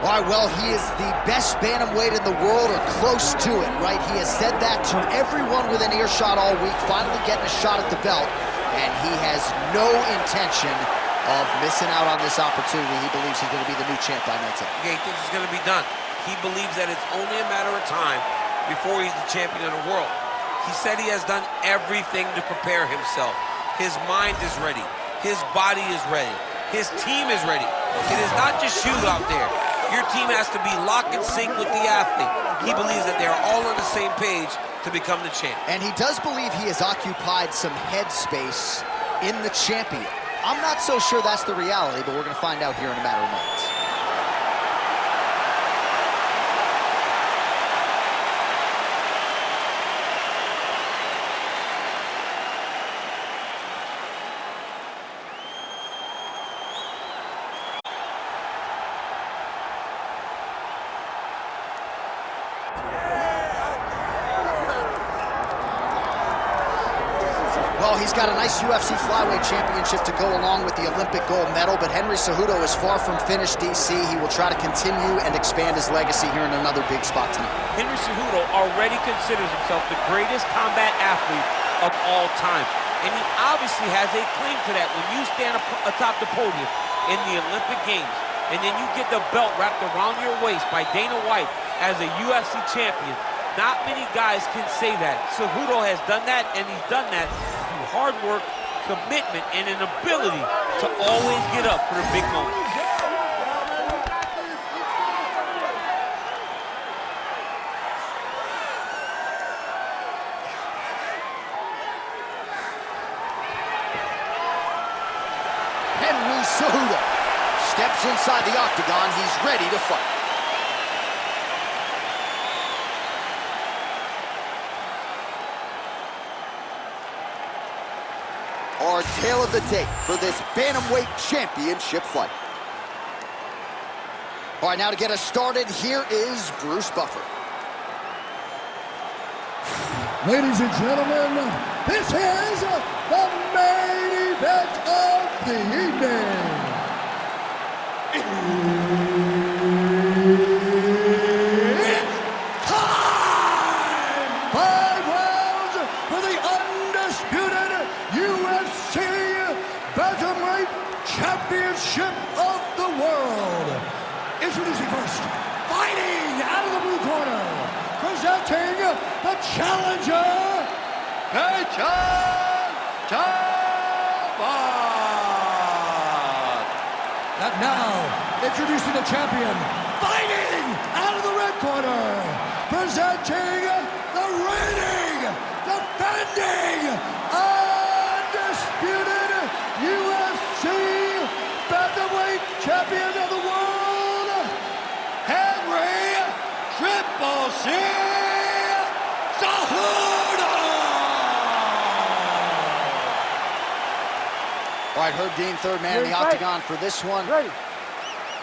All right, well, he is the best bantamweight in the world, or close to it, right? He has said that to everyone within earshot all week, finally getting a shot at the belt, and he has no intention of missing out on this opportunity. He believes he's going to be the new champ by night's end. Yeah, he thinks it's going to be done. He believes that it's only a matter of time before he's the champion of the world. He said he has done everything to prepare himself. His mind is ready. His body is ready. His team is ready. It is not just you out there. Your team has to be lock and sync with the athlete. He believes that they're all on the same page to become the champ. And he does believe he has occupied some headspace in the champion. I'm not so sure that's the reality, but we're going to find out here in a matter of moments. Well, he's got a nice UFC flyweight championship to go along with the Olympic gold medal, but Henry Cejudo is far from finished, DC. He will try to continue and expand his legacy here in another big spot tonight. Henry Cejudo already considers himself the greatest combat athlete of all time, and he obviously has a claim to that. When you stand atop the podium in the Olympic Games, and then you get the belt wrapped around your waist by Dana White as a UFC champion, not many guys can say that. Cejudo has done that, and he's done that through hard work, commitment, and an ability to always get up for the big moments. Henry Cejudo steps inside the octagon. He's ready to fight. Our tale of the tape for this bantamweight championship fight. All right, now to get us started, here is Bruce Buffer. Ladies and gentlemen, this is the main event of the evening. It's time! 5 rounds for the undisputed UFC Bantamweight Championship of the world. Introducing first, fighting out of the blue corner, presenting the challenger, Payton Talbott. And now, introducing the champion, fighting out of the red corner, presenting the reigning, defending, undisputed UFC Bantamweight Champion of the world, Henry Triple C Cejudo! All right, Herb Dean, third man in the octagon for this one. Ready.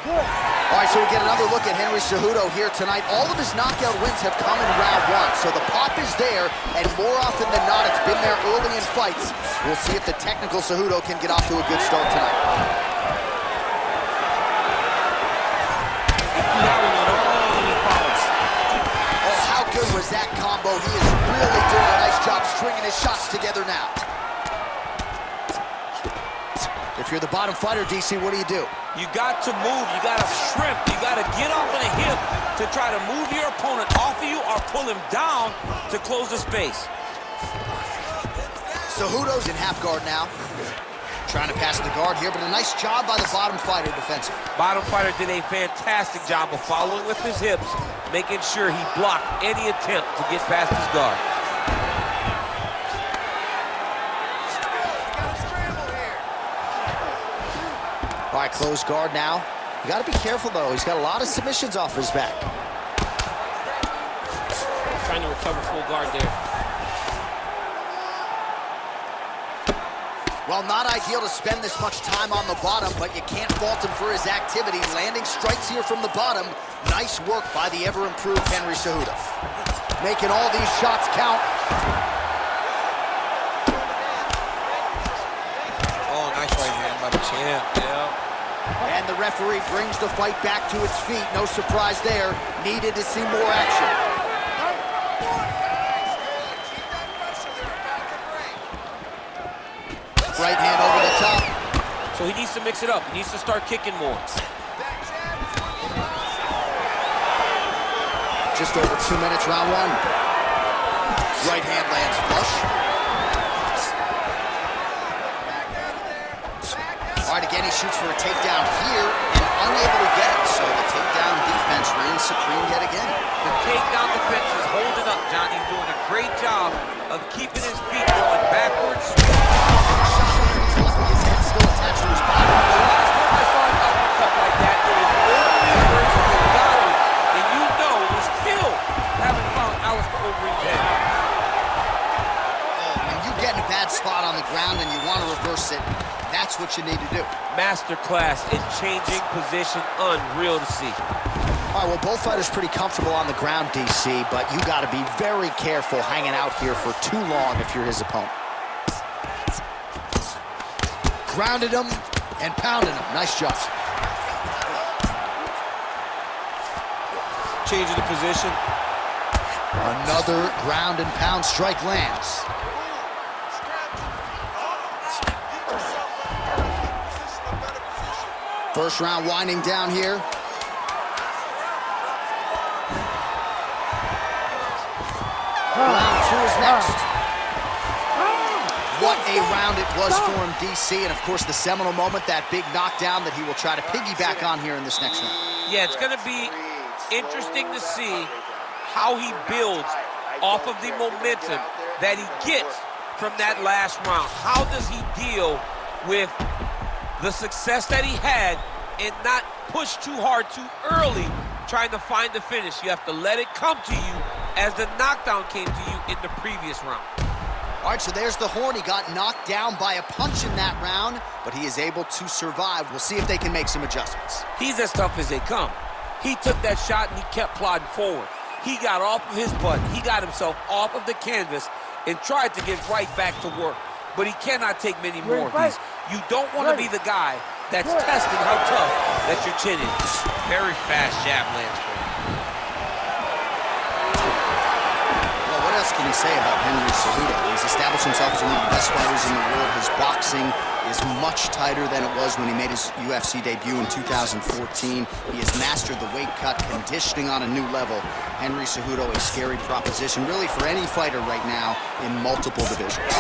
Good. All right, so we get another look at Henry Cejudo here tonight. All of his knockout wins have come in round one, so the pop is there, and more often than not, it's been there early in fights. We'll see if the technical Cejudo can get off to a good start tonight. Oh, how good was that combo? He is really doing a nice job stringing his shots together now. If you're the bottom fighter, DC, what do? You got to move, you got to shrimp, you got to get off of the hip to try to move your opponent off of you or pull him down to close the space. Cejudo's in half guard now. Trying to pass the guard here, but a nice job by the bottom fighter defensively. Bottom fighter did a fantastic job of following with his hips, making sure he blocked any attempt to get past his guard. All right, closed guard now. You got to be careful, though. He's got a lot of submissions off his back. Trying to recover full guard there. Well, not ideal to spend this much time on the bottom, but you can't fault him for his activity. Landing strikes here from the bottom. Nice work by the ever-improved Henry Cejudo. Making all these shots count. Oh, nice right hand by the champ, yeah. And the referee brings the fight back to its feet. No surprise there. Needed to see more action. Right hand over the top. So he needs to mix it up. He needs to start kicking more. Just over 2 minutes, round one. Right hand lands flush. All right, again, he shoots for a takedown here and unable to get it. So the takedown defense reigns supreme yet again. The takedown defense is holding up, John. He's doing a great job of keeping his feet going backwards. His head still attached to his body. The last time I saw an uppercut like that, it was Overeem versus Cejudo, and you know we still haven't found Alistair Overeem's head. When you get in a bad spot on the ground and you want to reverse it, that's what you need to do. Masterclass in changing position, unreal to see. All right, well, both fighters pretty comfortable on the ground, DC, but you got to be very careful hanging out here for too long if you're his opponent. Grounded him and pounded him. Nice job. Changing the position. Another ground and pound strike lands. First round winding down here. Round two is next. What a round it was for him, DC, and of course the seminal moment, that big knockdown that he will try to piggyback on here in this next round. Yeah, it's going to be interesting to see how he builds off of the momentum that he gets from that last round. How does he deal with the success that he had and not push too hard too early trying to find the finish? You have to let it come to you as the knockdown came to you in the previous round. All right, so there's the horn. He got knocked down by a punch in that round, but he is able to survive. We'll see if they can make some adjustments. He's as tough as they come. He took that shot and he kept plodding forward. He got off of his butt. He got himself off of the canvas and tried to get right back to work. But he cannot take many more of these. You don't want to be the guy that's testing how tough that your chin is. Very fast jab lands for him. Well, what else can you say about Henry Cejudo? He's established himself as one of the best fighters in the world. His boxing is much tighter than it was when he made his UFC debut in 2014. He has mastered the weight cut, conditioning on a new level. Henry Cejudo, a scary proposition, really, for any fighter right now in multiple divisions.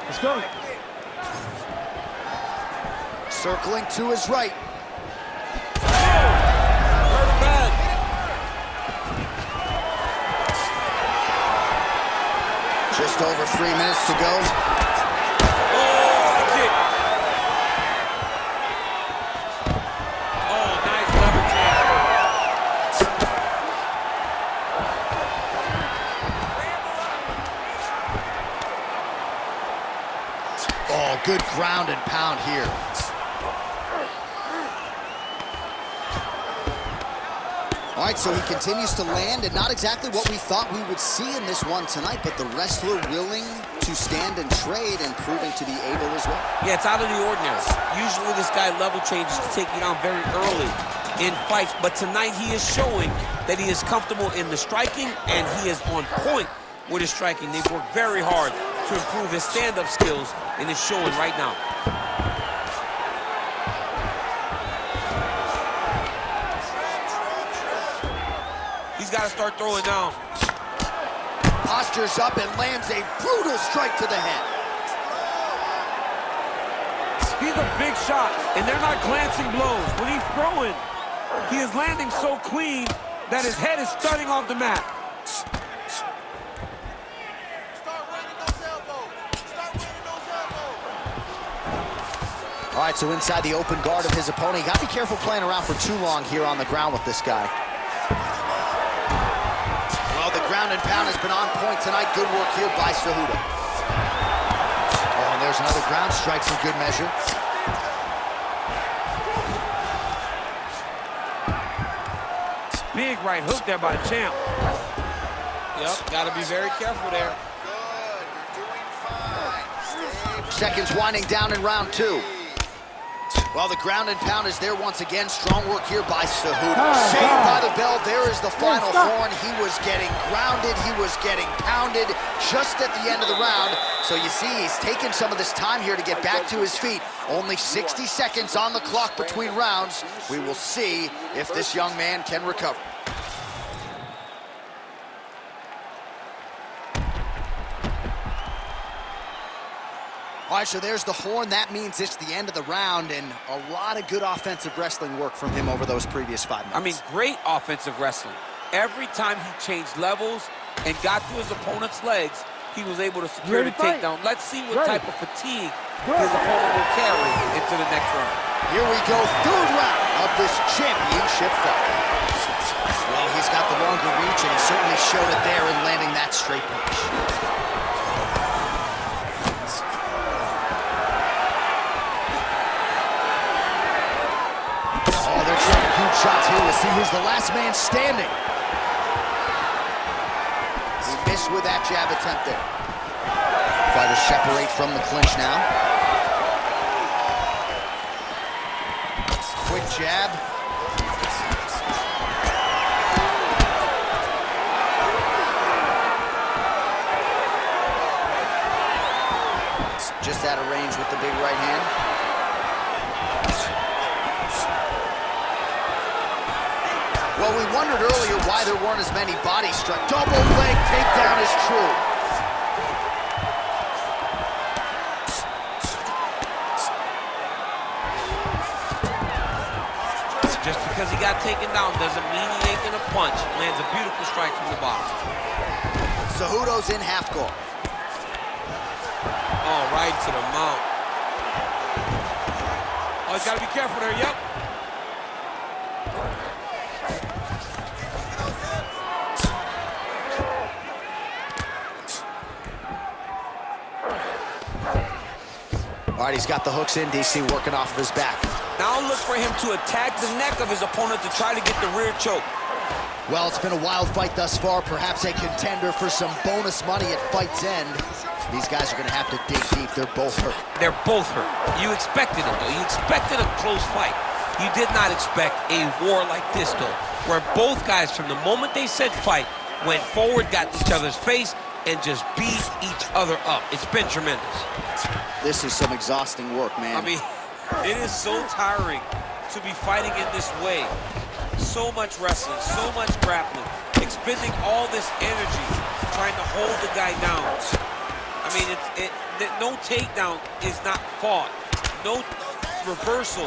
Let's go. Circling to his right. Just over 3 minutes to go. Oh, good ground and pound here. All right, so he continues to land, and not exactly what we thought we would see in this one tonight, but the wrestler willing to stand and trade and proving to be able as well. Yeah, it's out of the ordinary. Usually this guy level changes to take you down very early in fights, but tonight he is showing that he is comfortable in the striking, and he is on point with his striking. They've worked very hard to improve his stand-up skills, and it's showing right now. He's got to start throwing down. Postures up and lands a brutal strike to the head. He's a big shot, and they're not glancing blows. When he's throwing, he is landing so clean that his head is starting off the mat. All All right, so inside the open guard of his opponent. You got to be careful playing around for too long here on the ground with this guy. Well, the ground and pound has been on point tonight. Good work here by Cejudo. Oh, and there's another ground strike for good measure. Big right hook there by the champ. Yep, got to be very careful there. Good, you're doing fine. Seconds winding down in round 2. Well, the ground and pound is there once again. Strong work here by Cejudo. Saved by the bell. There is the final horn. He was getting grounded. He was getting pounded just at the end of the round. So you see, he's taken some of this time here to get back to his feet. Only 60 seconds on the clock between rounds. We will see if this young man can recover. All right, so there's the horn. That means it's the end of the round, and a lot of good offensive wrestling work from him over those previous 5 minutes. I mean, great offensive wrestling. Every time he changed levels and got to his opponent's legs, he was able to secure the takedown. Let's see what type of fatigue his opponent will carry into the next round. Here we go, 3rd round of this championship fight. Well, he's got the longer reach, and he certainly showed it there in landing that straight punch. Shots here to see who's the last man standing. He missed with that jab attempt there. Fighters separate from the clinch now. Quick jab. Just out of range with the big right hand. Well, we wondered earlier why there weren't as many body strikes. Double leg takedown is true. Just because he got taken down doesn't mean he ain't gonna punch. Lands a beautiful strike from the bottom. Cejudo's in half guard. Oh, right to the mount. Oh, he's got to be careful there, yep. All right, he's got the hooks in, DC, working off of his back. Now look for him to attack the neck of his opponent to try to get the rear choke. Well, it's been a wild fight thus far, perhaps a contender for some bonus money at fight's end. These guys are going to have to dig deep. They're both hurt. They're both hurt. You expected it, though. You expected a close fight. You did not expect a war like this, though, where both guys, from the moment they said fight, went forward, got each other's face, and just beat each other up. It's been tremendous. This is some exhausting work, man. I mean, it is so tiring to be fighting in this way. So much wrestling, so much grappling, expending all this energy trying to hold the guy down. I mean, no takedown is not fought. No reversal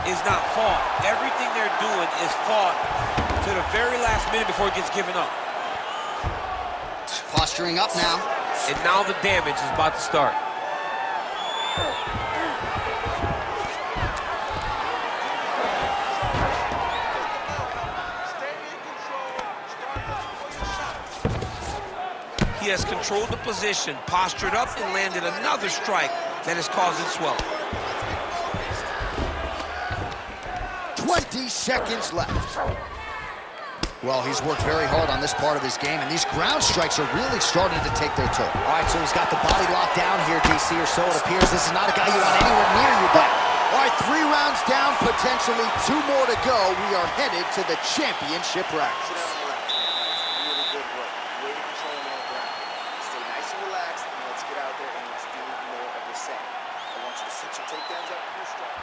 is not fought. Everything they're doing is fought to the very last minute before it gets given up. Posturing up now. And now the damage is about to start. He has controlled the position, postured up, and landed another strike that is causing swelling. 20 seconds left. Well, he's worked very hard on this part of his game, and these ground strikes are really starting to take their toll. All right, so he's got the body locked down here, DC, or so it appears. This is not a guy you want anywhere near your back. All right, 3 rounds down, potentially 2 more to go. We are headed to the championship round. Really good work. Way to control him on the ground. Stay nice and relaxed, and let's get out there and let's do more of the same. I want you to set your takedowns up and strike.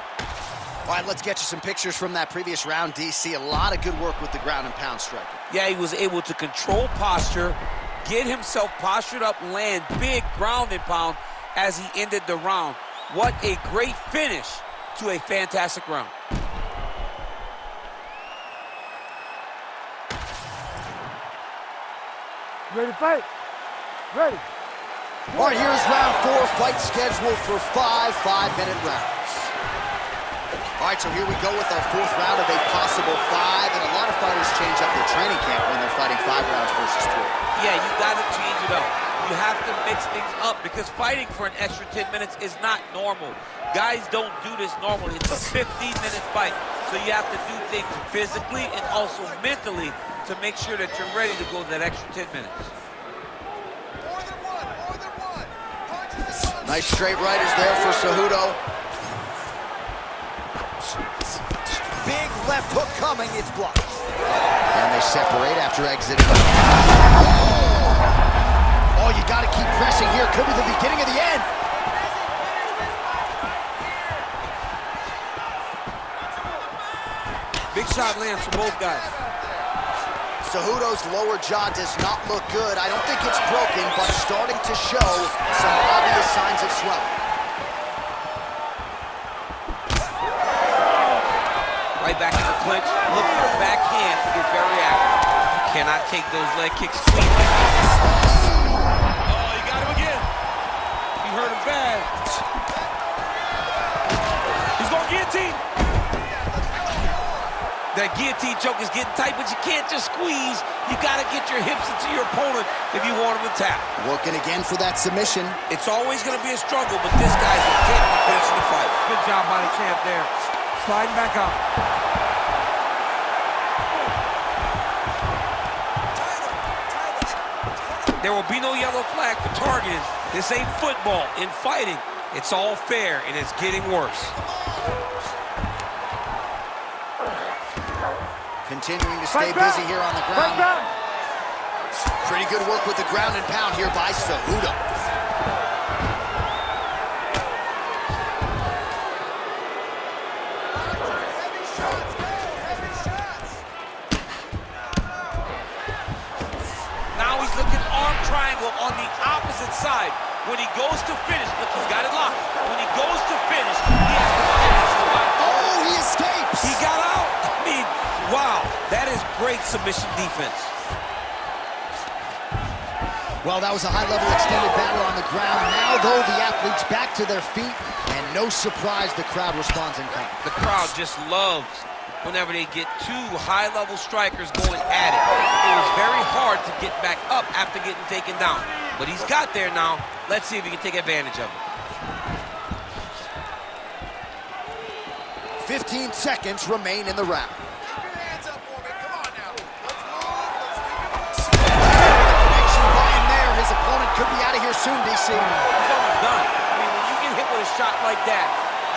All right, let's get you some pictures from that previous round, DC. A lot of good work with the ground and pound striker. Yeah, he was able to control posture, get himself postured up, land big ground and pound as he ended the round. What a great finish to a fantastic round. Ready to fight? Ready. All right, here's round 4, fight scheduled for 5 5-minute rounds. All right, so here we go with our 4th round of a possible 5, and a lot of fighters change up their training camp when they're fighting 5 rounds versus 3. Yeah, you got to change it up. You have to mix things up because fighting for an extra 10 minutes is not normal. Guys don't do this normally. It's a 15-minute fight, so you have to do things physically and also mentally to make sure that you're ready to go that extra 10 minutes. Nice straight right is there for Cejudo. Big left hook coming, it's blocked. And they separate after exiting. Oh, you gotta keep pressing here. Could be the beginning of the end. Big shot lands for both guys. Cejudo's lower jaw does not look good. I don't think it's broken, but starting to show some obvious signs of swelling. Right back in the clinch. Look for the backhand to get very active. You cannot take those leg kicks clean like that. Oh, he got him again. He hurt him bad. He's going guillotine. That guillotine choke is getting tight, but you can't just squeeze. You got to get your hips into your opponent if you want him to tap. Working again for that submission. It's always going to be a struggle, but this guy's intent on finishing the fight. Good job by the champ there. Sliding back up. There will be no yellow flag for targeting. This ain't football. In fighting, it's all fair, and it's getting worse. Continuing to stay busy here on the ground. Pretty good work with the ground and pound here by Cejudo. Now he's looking arm triangle on the opposite side. When he goes to finish, look, he's got it locked. When he goes to finish, he has to finish the fight. Oh, he escapes! He got out. I mean, wow, that is great submission defense. Well, that was a high-level extended battle on the ground. Now, though, the athletes back to their feet, and no surprise, the crowd responds in kind. The crowd just loves whenever they get 2 high-level strikers going at it. It was very hard to get back up after getting taken down. But he's got there now. Let's see if he can take advantage of it. 15 seconds remain in the round. Keep your hands up for me. Come on now. Let's move. Connection by him there. His opponent could be out of here soon, DC. He's almost done. I mean, when you get hit with a shot like that,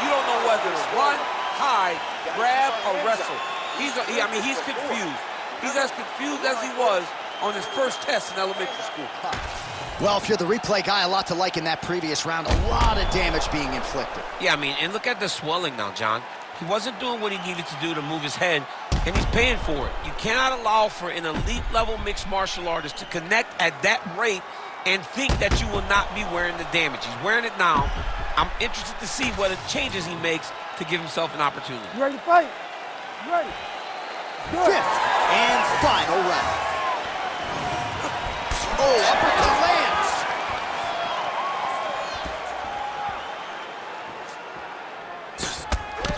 you don't know whether to run, hide, grab, or wrestle. He's confused. He's as confused as he was on his first test in elementary school. Well, if you're the replay guy, a lot to like in that previous round. A lot of damage being inflicted. Yeah, I mean, and look at the swelling now, John. He wasn't doing what he needed to do to move his head, and he's paying for it. You cannot allow for an elite-level mixed martial artist to connect at that rate and think that you will not be wearing the damage. He's wearing it now. I'm interested to see what changes he makes to give himself an opportunity. You ready to fight? You ready? Good. 5th and final round. Oh, uppercut lands.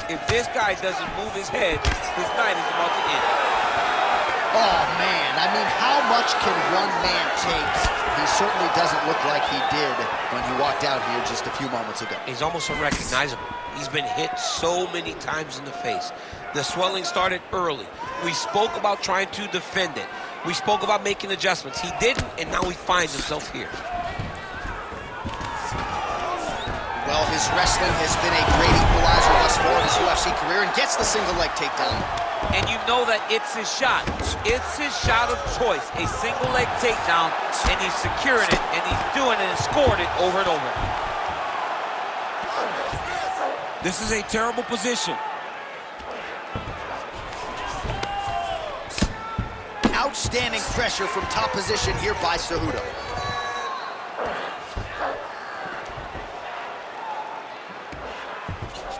If this guy doesn't move his head, his night is about to end. Oh, man. I mean, how much can one man take? He certainly doesn't look like he did when he walked out here just a few moments ago. He's almost unrecognizable. He's been hit so many times in the face. The swelling started early. We spoke about trying to defend it. We spoke about making adjustments. He didn't, and now he finds himself here. Well, his wrestling has been a great equalizer thus far in his UFC career and gets the single leg takedown. And you know that it's his shot. It's his shot of choice. A single leg takedown, and he's securing it, and he's doing it and scoring it over and over. This is a terrible position. Outstanding pressure from top position here by Cejudo.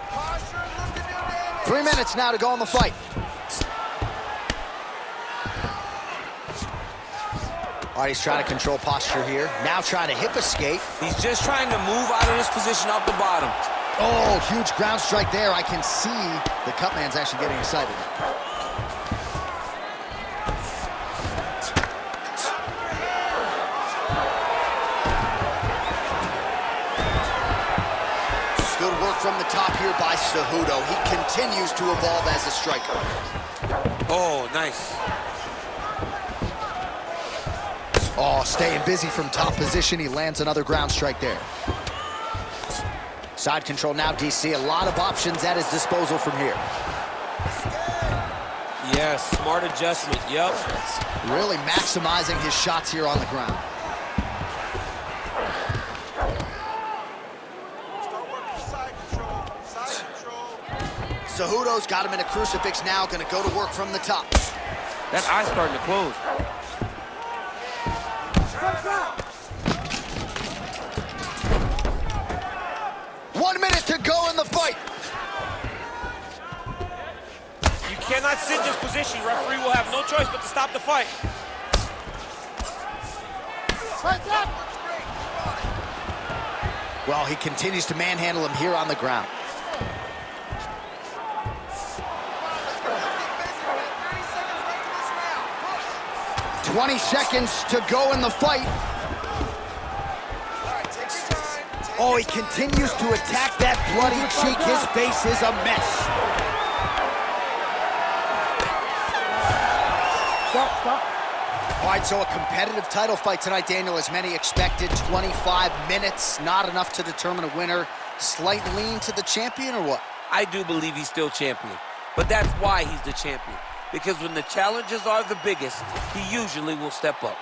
Posture, look to do damage. 3 minutes now to go in the fight. All right, he's trying to control posture here. Now trying to hip escape. He's just trying to move out of this position off the bottom. Oh, huge ground strike there. I can see the cut man's actually getting excited. Good work from the top here by Cejudo. He continues to evolve as a striker. Oh, nice. Oh, staying busy from top position. He lands another ground strike there. Side control now, DC. A lot of options at his disposal from here. Yes, smart adjustment, yep. Really maximizing his shots here on the ground. Start working side control. Side control. Cejudo's got him in a crucifix now. Going to go to work from the top. That eye's starting to close. 1 minute to go in the fight. You cannot sit in this position. Referee will have no choice but to stop the fight. Well, he continues to manhandle him here on the ground. 20 seconds to go in the fight. Oh, he continues to attack that bloody cheek. His face is a mess. Stop. All right, so a competitive title fight tonight, Daniel, as many expected. 25 minutes, not enough to determine a winner. Slight lean to the champion, or what? I do believe he's still champion, but that's why he's the champion. Because when the challenges are the biggest, he usually will step up.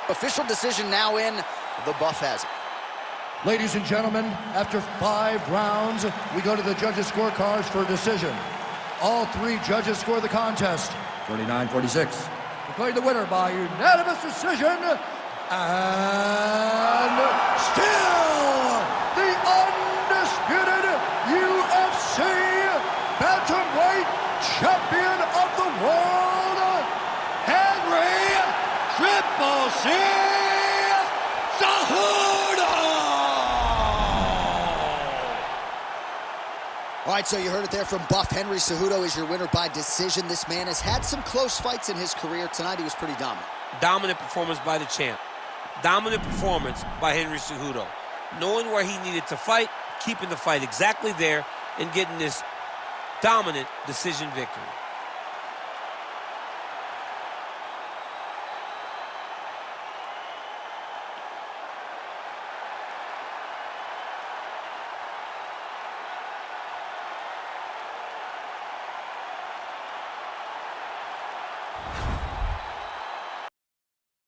Official decision now in. The buff has it. Ladies and gentlemen, after 5 rounds, we go to the judges' scorecards for a decision. All 3 judges score the contest 49-46. Declared the winner by unanimous decision, and still the undisputed UFC bantamweight champion of the world, Henry Triple C Cejudo! All right, so you heard it there from Buff. Henry Cejudo is your winner by decision. This man has had some close fights in his career. Tonight he was pretty dominant. Dominant performance by the champ. Dominant performance by Henry Cejudo. Knowing where he needed to fight, keeping the fight exactly there, and getting this dominant decision victory.